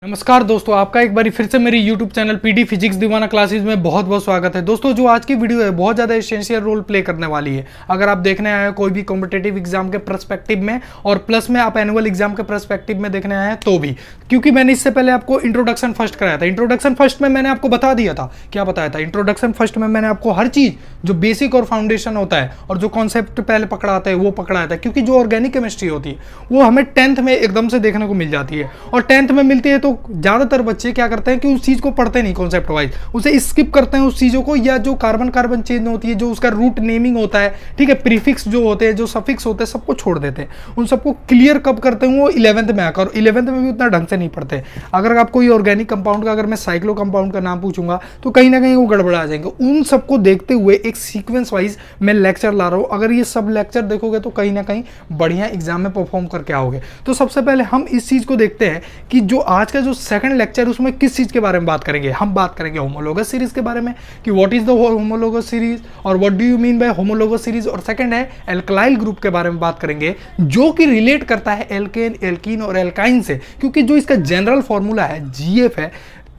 नमस्कार दोस्तों, आपका एक बार फिर से मेरी YouTube चैनल पीडी फिजिक्स दीवाना क्लासेस में बहुत बहुत स्वागत है। दोस्तों, जो आज की वीडियो है बहुत ज़्यादा एसेंशियल रोल प्ले करने वाली है। अगर आप देखने आए हैं कोई भी कॉम्पिटेटिव एग्जाम के पर्सपेक्टिव में और प्लस में आप एनुअल एग्जाम के पर्सपेक्टिव में देखने आए हैं तो भी, क्योंकि मैंने इससे पहले आपको इंट्रोडक्शन फर्स्ट कराया था। इंट्रोडक्शन फर्स्ट में मैंने आपको बता दिया था, क्या बताया था? इंट्रोडक्शन फर्स्ट में मैंने आपको हर चीज़ जो बेसिक और फाउंडेशन होता है और जो कॉन्सेप्ट पहले पकड़ाता है वो पकड़ाया था, क्योंकि जो ऑर्गेनिक केमिस्ट्री होती है वो हमें 10th में एकदम से देखने को मिल जाती है। और 10th में मिलती है तो ज़्यादातर बच्चे क्या करते हैं कि उस चीज को पढ़ते नहीं कॉन्सेप्ट वाइज, उसे स्किप करते हैं उस चीजों को, या जो कार्बन कार्बन चेंज होती है, जो उसका रूट नेमिंग होता है, ठीक है, प्रीफिक्स जो होते हैं, जो सफिक्स होते हैं, सबको छोड़ देते हैं। उन सबको क्लियर कब करते हैं? वो 11th में आकर। 11th में भी उतना ढंग से नहीं पढ़ते। अगर आप कोई ऑर्गेनिक कंपाउंड का, अगर मैं साइक्लो कंपाउंड का नाम पूछूंगा तो कहीं ना कहीं वो गड़बड़ा जाएंगे। उन सबको देखते हुए एक सीक्वेंस वाइज मैं लेक्चर ला रहा हूँ। अगर ये सब लेक्चर देखोगे तो कहीं ना कहीं बढ़िया एग्जाम में परफॉर्म करके आओगे। तो सबसे पहले हम इस चीज को देखते हैं कि जो आज का जो सेकंड लेक्चर उसमें किस चीज के बारे में बात करेंगे। हम बात करेंगे होमोलोगस सीरीज के बारे में कि what is the homologous series और what do you mean by homologous series. और सेकंड है एल्कलाइल ग्रुप के बारे में बात करेंगे, जो कि रिलेट करता है एल्केन, एल्कीन और एल्काइन से, क्योंकि जो इसका जनरल फॉर्मूला है जीएफ है,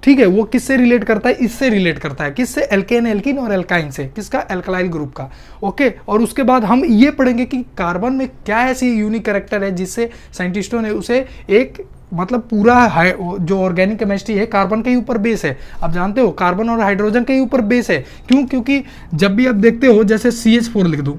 ठीक है, वो किससे रिलेट करता है? इससे रिलेट करता है। किससे? एल्केन, एल्कीन और एल्काइन से। किसका? एल्कलाइल ग्रुप का। ओके। और उसके बाद हम ये पढ़ेंगे कि कार्बन में क्या ऐसी यूनिक कैरेक्टर है जिससे साइंटिस्टों ने उसे एक मतलब पूरा जो ऑर्गेनिक केमिस्ट्री है कार्बन के ही ऊपर बेस है। आप जानते हो कार्बन और हाइड्रोजन के ही ऊपर बेस है। क्यों? क्योंकि जब भी आप देखते हो, जैसे CH4 लिख दूं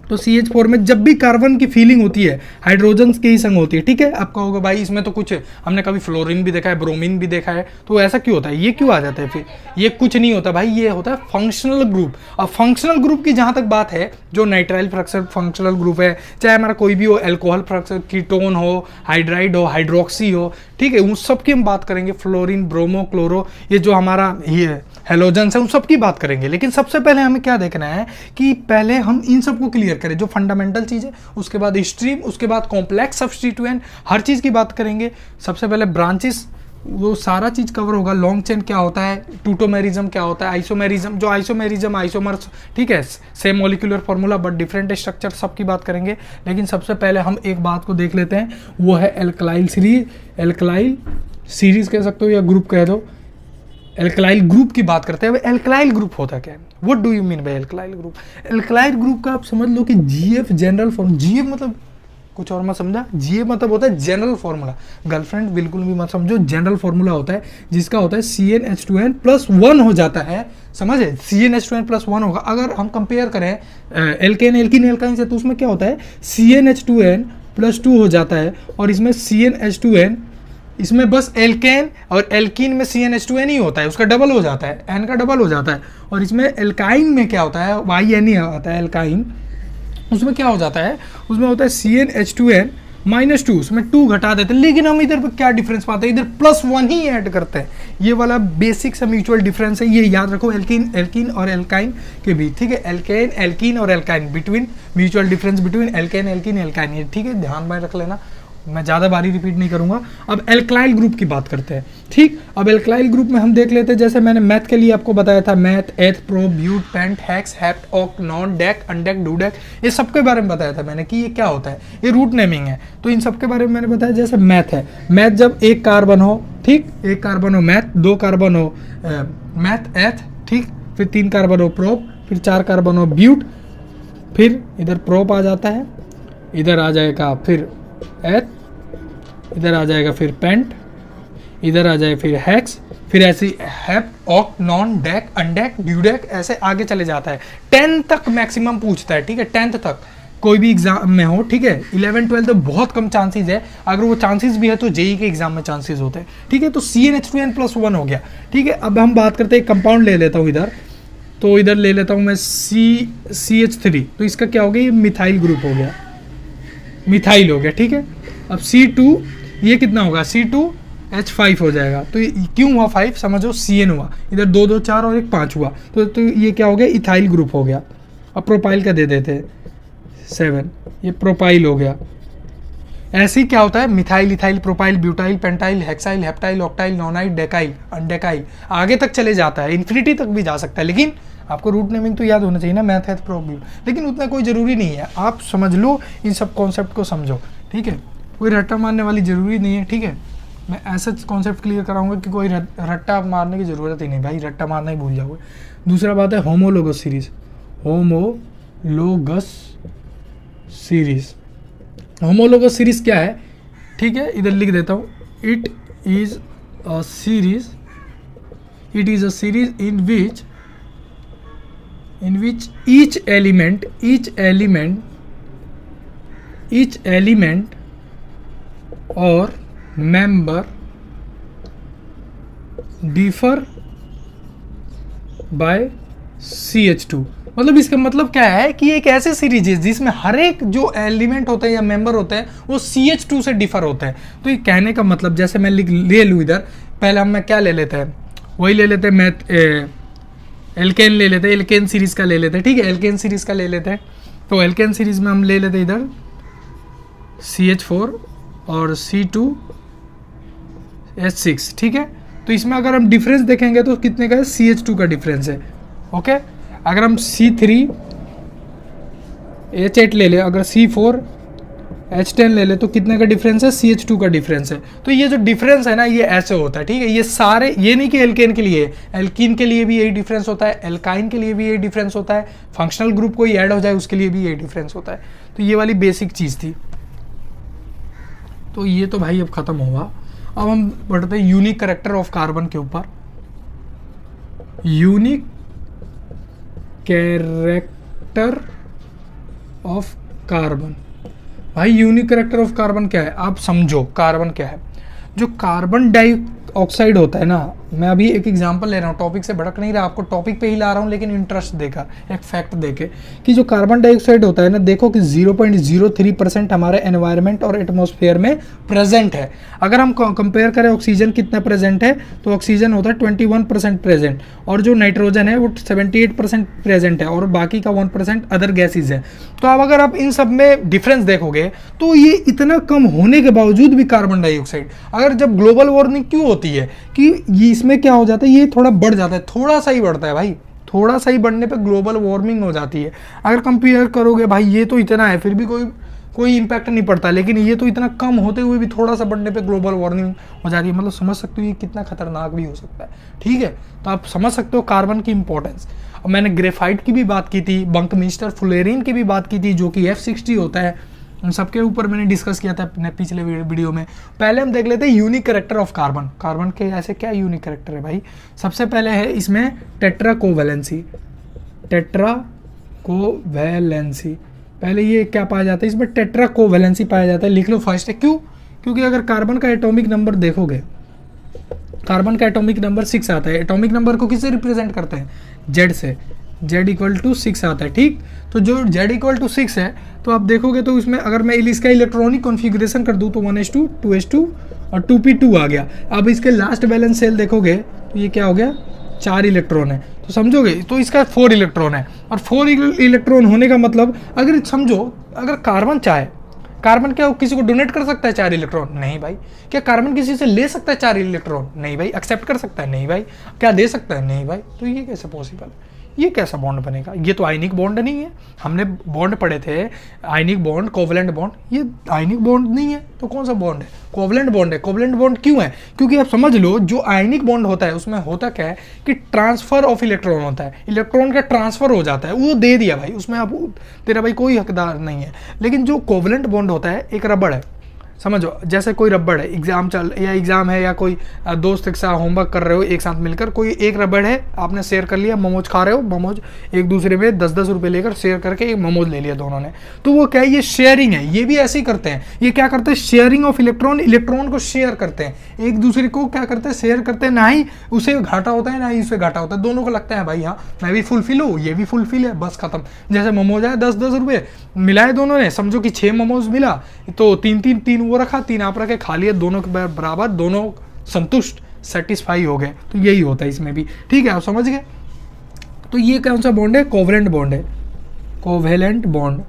तो CH4 में जब भी कार्बन की फीलिंग होती है हाइड्रोजन की ही संग होती है। ठीक है, आप कहोगे भाई इसमें तो कुछ, हमने कभी फ्लोरीन भी देखा है, ब्रोमीन भी देखा है, तो ऐसा क्यों होता है? ये क्यों आ जाता है? फिर ये कुछ नहीं होता भाई, ये होता है फंक्शनल ग्रुप। और फंक्शनल ग्रुप की जहां तक बात है, जो नाइट्राइल फ्रैक्शन फंक्शनल ग्रुप है, चाहे हमारा कोई भी हो, एल्कोहल फ्रैक्शन, कीटोन हो, हाइड्राइड हो, हाइड्रोक्सी हो, ठीक है, उन सब की हम बात करेंगे। फ्लोरीन, ब्रोमो, क्लोरो, ये जो हमारा ये हेलोजन है, उन सब की बात करेंगे। लेकिन सबसे पहले हमें क्या देखना है कि पहले हम इन सबको क्लियर करें, जो फंडामेंटल चीज़ है, उसके बाद स्ट्रीम, उसके बाद कॉम्प्लेक्स सब्स्टिट्यूएंट, हर चीज़ की बात करेंगे। सबसे पहले ब्रांचेस, वो सारा चीज़ कवर होगा। लॉन्ग चेन क्या होता है, टूटोमेरिज्म क्या होता है, आइसोमेरिज्म, जो आइसोमेरिज्म, आइसोमर्स, ठीक है, same molecular formula but different structure, सबकी बात करेंगे। लेकिन सबसे पहले हम एक बात को देख लेते हैं, वो है एल्कलाइल सीरीज। एल्कलाइल सीरीज कह सकते हो या ग्रुप कह दो। एल्कलाइल ग्रुप की बात करते हैं। एल्कलाइल ग्रुप होता क्या है? What do you mean by alkyl group? Alkyl group का आप समझ लो कि जीएफ जनरल फॉर्मूला। जीएफ मतलब कुछ और मत समझा, जीएफ मतलब होता है जनरल फॉर्मूला। गर्लफ्रेंड बिल्कुल भी मत समझो, जनरल फॉर्मूला होता है जिसका होता है CnH2n+1 हो जाता है। समझे? CnH2n+1 होगा। अगर हम कंपेयर करें एल्केन, एल्कीन, एल्काइन से, तो उसमें क्या होता है? CnH2n+2 हो जाता है। और इसमें CnH2n, इसमें बस एल्केन और एल्कीन में CnH2n ही होता है, उसका डबल हो जाता है, N का डबल हो जाता है। और इसमें एल्काइन में क्या होता है? YN ही आता है एल्काइन। उसमें क्या हो जाता है? उसमें होता है CnH2n-2, उसमें 2 घटा देते हैं। लेकिन हम इधर पर क्या डिफरेंस पाते हैं? इधर +1 ही ऐड करते हैं। ये वाला बेसिक सा म्यूचुअल डिफरेंस है, ये याद रखो एल्कीन, एल्कीन और एल्काइन के बीच। ठीक है, एल्केन, एल्कीन और alkyne between, mutual difference between alkane, alkene, alkyne. ये ठीक है, ध्यान में रख लेना, मैं ज़्यादा बारी रिपीट नहीं करूंगा। अब एल्कलाइल ग्रुप की बात करते हैं। ठीक, अब एल्कलाइल ग्रुप में हम देख लेते हैं, जैसे मैंने मैथ के लिए आपको बताया था, meth, eth, pro, but, pent, hex, hept, oct, non, dec, undec, dodec, ये सब के बारे में बताया था मैंने कि ये क्या होता है, ये रूट नेमिंग है। तो इन सब के बारे में मैंने बताया। जैसे मैथ है, मैथ जब एक कार्बन हो, ठीक, एक कार्बन हो मैथ, 2 कार्बन हो मैथ एथ, ठीक, फिर 3 कार्बन हो प्रोप, फिर 4 कार्बन हो ब्यूट, फिर इधर प्रोप आ जाता है, इधर आ जाएगा फिर एथ, इधर आ जाएगा फिर पेंट, इधर आ जाए फिर हेक्स, फिर ऐसी हेप, ऑक, नॉन, डेक, अनडेक, ड्यूडेक, ऐसे आगे चले जाता है। 10 तक मैक्सिमम पूछता है। ठीक है, 10th तक कोई भी एग्जाम में हो। ठीक है, 11, 12 तो बहुत कम चांसेस है, अगर वो चांसेस भी है तो जेई के एग्जाम में चांसेस होते हैं। ठीक है, तो CnH2n+1 हो गया। ठीक है, अब हम बात करते हैं, कंपाउंड ले लेता हूँ इधर, तो इधर ले लेता हूँ मैं CH3, तो इसका क्या हो गया? ये मिथाइल ग्रुप हो गया, मिथाइल हो गया। ठीक है, अब C2, ये कितना होगा? C2H5 हो जाएगा। तो क्यों हुआ 5? समझो, CN हुआ, इधर 2 2 4 और 1 5 हुआ, तो ये क्या हो गया? इथाइल ग्रुप हो गया। अब प्रोपाइल का दे देते हैं 7, ये प्रोपाइल हो गया। ऐसे ही क्या होता है? Methyl, ethyl, propyl, butyl, pentyl, hexyl, heptyl, octyl, nonyl, decyl, undecyl, आगे तक चले जाता है, इन्फिनिटी तक भी जा सकता है। लेकिन आपको रूट नेमिंग तो याद होना चाहिए ना, मैथ है प्रोब, लेकिन उतना कोई ज़रूरी नहीं है। आप समझ लो, इन सब कॉन्सेप्ट को समझो। ठीक है, कोई रट्टा मारने वाली ज़रूरी नहीं है। ठीक है, मैं ऐसा कॉन्सेप्ट क्लियर कराऊंगा कि कोई रट्टा मारने की ज़रूरत ही नहीं भाई, रट्टा मारना ही भूल जाओगे। दूसरा बात है homologous series. Homologous series, homologous series क्या है, ठीक है, इधर लिख देता हूँ। It is a series, it is a series in which each element or member differ by CH2। मतलब इसका मतलब क्या है कि एक ऐसी सीरीज है जिसमें हर एक जो एलिमेंट होते हैं या मेंबर होते हैं वो CH2 से डिफर होते हैं। तो ये कहने का मतलब, जैसे मैं ले लूँ इधर, पहले हम क्या ले लेते हैं, वही ले लेते हैं, एल्केन ले लेते हैं, एल्केन सीरीज का ले लेते हैं, ठीक है, एल्केन सीरीज का ले लेते हैं। तो एल्केन सीरीज में हम ले लेते हैं इधर CH4 और C2H6, ठीक है। तो इसमें अगर हम डिफरेंस देखेंगे तो कितने का है, CH2 का डिफरेंस है, ओके। अगर हम C3H8 ले ले, अगर C4H10 ले ले तो कितने का डिफरेंस है, CH2 का डिफरेंस है। तो ये जो डिफरेंस है ना ये ऐसे होता है, ठीक है। ये सारे, ये नहीं कि एल्केन के लिए, एल्कीन के लिए भी यही डिफरेंस होता है, एल्काइन के लिए भी यही डिफरेंस होता है, फंक्शनल ग्रुप कोई ऐड हो जाए उसके लिए भी यही डिफरेंस होता है। तो ये वाली बेसिक चीज़ थी। तो ये तो भाई अब खत्म हुआ। अब हम बढ़ते हैं यूनिक कैरेक्टर ऑफ कार्बन के ऊपर। यूनिक कैरेक्टर ऑफ कार्बन, भाई यूनिक कैरेक्टर ऑफ कार्बन क्या है, आप समझो कार्बन क्या है। जो कार्बन डाइऑक्साइड होता है ना, मैं अभी एक एग्जांपल ले रहा हूँ, टॉपिक से भड़क नहीं रहा, आपको टॉपिक पे ही ला रहा हूँ, लेकिन इंटरेस्ट देकर एक फैक्ट देके कि जो कार्बन डाइऑक्साइड होता है ना, देखो कि 0.03% हमारे एनवायरनमेंट और एटमॉस्फेयर में प्रेजेंट है। अगर हम कंपेयर करें ऑक्सीजन कितना प्रेजेंट है, तो ऑक्सीजन होता है 21% प्रेजेंट, और जो नाइट्रोजन है वो 78% प्रेजेंट है, और बाकी का 1% अदर गैसेज है। तो अब अगर आप इन सब में डिफरेंस देखोगे तो ये इतना कम होने के बावजूद भी कार्बन डाइऑक्साइड, अगर जब ग्लोबल वार्मिंग क्यों होती है कि ये इसमें क्या हो जाता है, ये थोड़ा बढ़ जाता है, थोड़ा सा ही बढ़ता है भाई, थोड़ा सा ही बढ़ने पे ग्लोबल वार्मिंग हो जाती है। अगर कंपेयर करोगे भाई ये तो इतना है, फिर भी कोई इम्पैक्ट नहीं पड़ता, लेकिन ये तो इतना कम होते हुए भी थोड़ा सा बढ़ने पे ग्लोबल वार्मिंग हो जाती है। मतलब समझ सकते हो ये कितना खतरनाक भी हो सकता है, ठीक है। तो आप समझ सकते हो कार्बन की इंपॉर्टेंस। और मैंने ग्रेफाइट की भी बात की थी, बंकमिस्टर फुलेरिन की भी बात की थी, जो कि F60 होता है, उन सबके ऊपर मैंने डिस्कस किया था अपने पिछले वीडियो में। पहले हम देख लेते हैं unique character of carbon. Carbon के ऐसे क्या यूनिक कैरेक्टर है भाई, सबसे पहले है इसमें टेट्रा कोवैलेंसी। टेट्रा कोवैलेंसी, पहले ये क्या पाया जाता है, इसमें टेट्रा कोवैलेंसी पाया जाता है, लिख लो फर्स्ट है। क्यों? क्योंकि अगर कार्बन का एटॉमिक नंबर देखोगे, कार्बन का एटॉमिक नंबर 6 आता है। एटॉमिक नंबर को किससे रिप्रेजेंट करते हैं, Z से, Z=6 आता है, ठीक। तो जो Z=6 है, तो आप देखोगे तो इसमें अगर मैं इसका इलेक्ट्रॉनिक कॉन्फ़िगरेशन कर दूं तो 1s2 2s2 और 2p2 आ गया। अब इसके लास्ट बैलेंस सेल देखोगे तो ये क्या हो गया, 4 इलेक्ट्रॉन है। तो समझोगे, तो इसका 4 इलेक्ट्रॉन है, और 4 इलेक्ट्रॉन होने का मतलब, अगर समझो, अगर कार्बन चाहे, कार्बन क्या किसी को डोनेट कर सकता है 4 इलेक्ट्रॉन? नहीं भाई। क्या कार्बन किसी से ले सकता है 4 इलेक्ट्रॉन? नहीं भाई। एक्सेप्ट कर सकता है? नहीं भाई। क्या दे सकता है? नहीं भाई। तो ये कैसे पॉसिबल, ये कैसा बॉन्ड बनेगा? ये तो आयनिक बॉन्ड नहीं है। हमने बॉन्ड पढ़े थे, आयनिक बॉन्ड, कोवलेंट बॉन्ड। ये आयनिक बॉन्ड नहीं है, तो कौन सा बॉन्ड है? कोवलेंट बॉन्ड है। कोवलेंट बॉन्ड क्यों है? क्योंकि आप समझ लो, जो आयनिक बॉन्ड होता है उसमें होता क्या है कि ट्रांसफर ऑफ इलेक्ट्रॉन होता है, इलेक्ट्रॉन का ट्रांसफर हो जाता है, वो दे दिया भाई, उसमें अब तेरा भाई कोई हकदार नहीं है। लेकिन जो कोवलेंट बॉन्ड होता है, एक रबड़ है, समझो, जैसे कोई रबड़ है, एग्जाम है या कोई दोस्त के साथ होमवर्क कर रहे हो एक साथ मिलकर, कोई एक रबड़ है, आपने शेयर कर लिया, मोमोज खा रहे हो, मोमोज एक दूसरे में 10-10 रुपए लेकर शेयर करके एक मोमोज ले लिया दोनों ने, तो वो क्या है, ये शेयरिंग है। ये भी ऐसे ही करते हैं। ये क्या करते हैं, शेयरिंग ऑफ इलेक्ट्रॉन, इलेक्ट्रॉन को शेयर करते हैं, एक दूसरे को क्या करते हैं, शेयर करते हैं। ना ही उसे घाटा होता है, ना ही उसे घाटा होता है, दोनों को लगता है भाई हाँ मैं भी फुलफिल हूँ, ये भी फुलफिल है, बस खत्म। जैसे मोमोज है 10-10 रुपये मिलाए दोनों ने, समझो कि 6 मोमोज मिला, तो 3 वो रखा, 3 आप रखे, खा लिए, दोनों के बराबर, दोनों संतुष्ट, सेटिस्फाई हो गए। तो यही होता है इसमें भी, ठीक है, आप समझ गए। तो ये कौन सा बॉन्ड है, कोवलेंट बॉन्ड है, कोवलेंट बॉन्ड,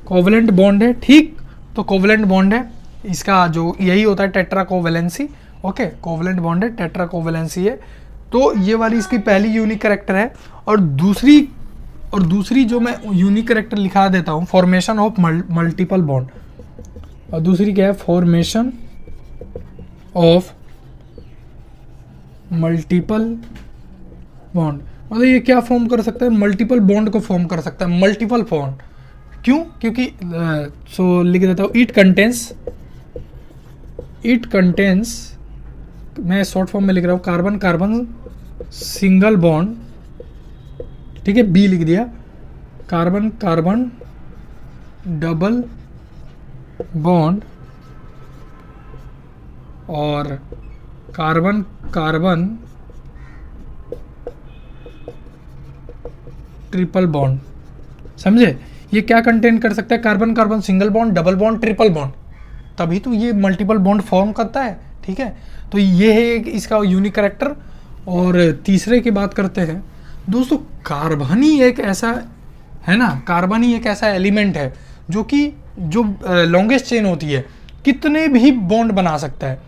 कोवलेंट बॉन्ड है, ठीक। तो कोवलेंट बॉन्ड है, इसका जो यही होता है tetra covalency, okay, covalent bond है, टेट्रा कोवैलेंसी है। तो ये वाली इसकी पहली यूनिक कैरेक्टर है। और दूसरी जो मैं यूनिक कैरेक्टर लिखा देता हूँ, फॉर्मेशन ऑफ मल्टीपल बॉन्ड। और दूसरी क्या है, फॉर्मेशन ऑफ मल्टीपल बॉन्ड। मतलब ये क्या फॉर्म कर सकता है, मल्टीपल बॉन्ड को फॉर्म कर सकता है, मल्टीपल बॉन्ड। क्यों? क्योंकि सो लिख देता हूँ, इट कंटेंस, मैं शॉर्ट फॉर्म में लिख रहा हूँ, कार्बन कार्बन सिंगल बॉन्ड, ठीक है, बी लिख दिया, कार्बन कार्बन डबल बॉन्ड, और कार्बन कार्बन ट्रिपल बॉन्ड। समझे? ये क्या कंटेन कर सकता है, carbon carbon single bond, double bond, triple bond, तभी तो ये मल्टीपल बॉन्ड फॉर्म करता है। ठीक है, तो ये है इसका यूनिक कैरेक्टर। और तीसरे की बात करते हैं दोस्तों, कार्बन ही एक ऐसा है ना, कार्बन ही एक ऐसा एलिमेंट है जो कि जो लॉन्गेस्ट चेन होती है कितने भी बॉन्ड बना सकता है।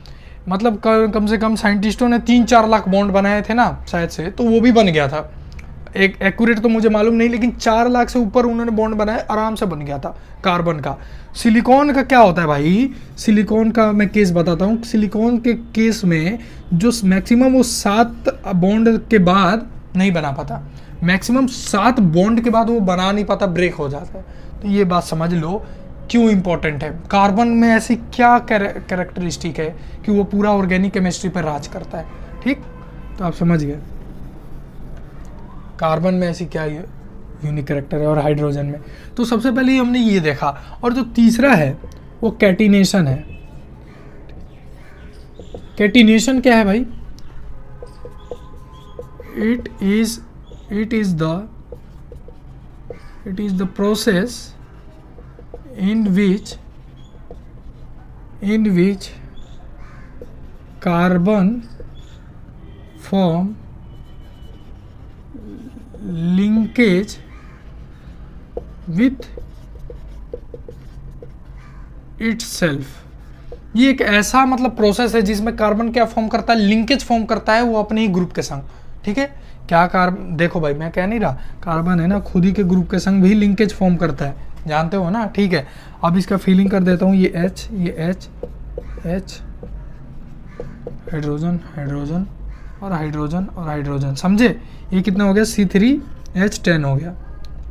मतलब कम से कम साइंटिस्टों ने 3-4 लाख बॉन्ड बनाए थे ना शायद से, तो वो भी बन गया था। एक एक्यूरेट तो मुझे मालूम नहीं, लेकिन 4 लाख से ऊपर उन्होंने बॉन्ड बनाए, आराम से बन गया था कार्बन का। सिलिकॉन का क्या होता है भाई, सिलिकॉन का मैं केस बताता हूँ। सिलिकॉन के केस में जो मैक्सिमम वो 7 बॉन्ड के बाद नहीं बना पाता, मैक्सिमम 7 बॉन्ड के बाद वो बना नहीं पाता, ब्रेक हो जाता है। तो ये बात समझ लो क्यों इंपॉर्टेंट है। कार्बन में ऐसी क्या कैरेक्टरिस्टिक है कि वो पूरा ऑर्गेनिक केमिस्ट्री पर राज करता है। ठीक, तो आप समझ गए कार्बन में ऐसी क्या यूनिक कैरेक्टर है, और हाइड्रोजन में। तो सबसे पहले हमने ये देखा। और जो तीसरा है वो कैटिनेशन है। कैटिनेशन क्या है भाई? It is the process in which carbon form linkage with itself। ये एक ऐसा मतलब प्रोसेस है जिसमें कार्बन क्या फॉर्म करता है, लिंकेज फॉर्म करता है वो अपने ही ग्रुप के संग। ठीक है, क्या कार्बन, देखो भाई मैं कह नहीं रहा, कार्बन है ना खुद ही के ग्रुप के संग भी लिंकेज फॉर्म करता है, जानते हो ना। ठीक है, अब इसका फीलिंग कर देता हूँ, ये H हाइड्रोजन हाइड्रोजन और हाइड्रोजन और हाइड्रोजन, समझे? ये कितना हो गया, C3H10 हो गया,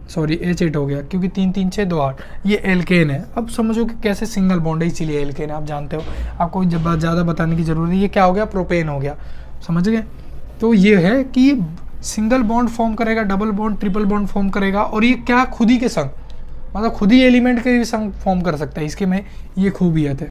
सॉरी H8 हो गया, क्योंकि 3 3 6 2 8। ये एल्केन है। अब समझो कि कैसे सिंगल बॉन्ड है, इसीलिए एल्केन है, आप जानते हो, आपको ज़्यादा बताने की जरूरत नहीं। ये क्या हो गया, प्रोपेन हो गया, समझ गए? तो ये है कि सिंगल बॉन्ड फॉर्म करेगा, double bond, triple bond form करेगा, और ये क्या खुद ही के संग, मतलब खुद ही एलिमेंट के संग फॉर्म कर सकता है। इसके में ये खूबियत है।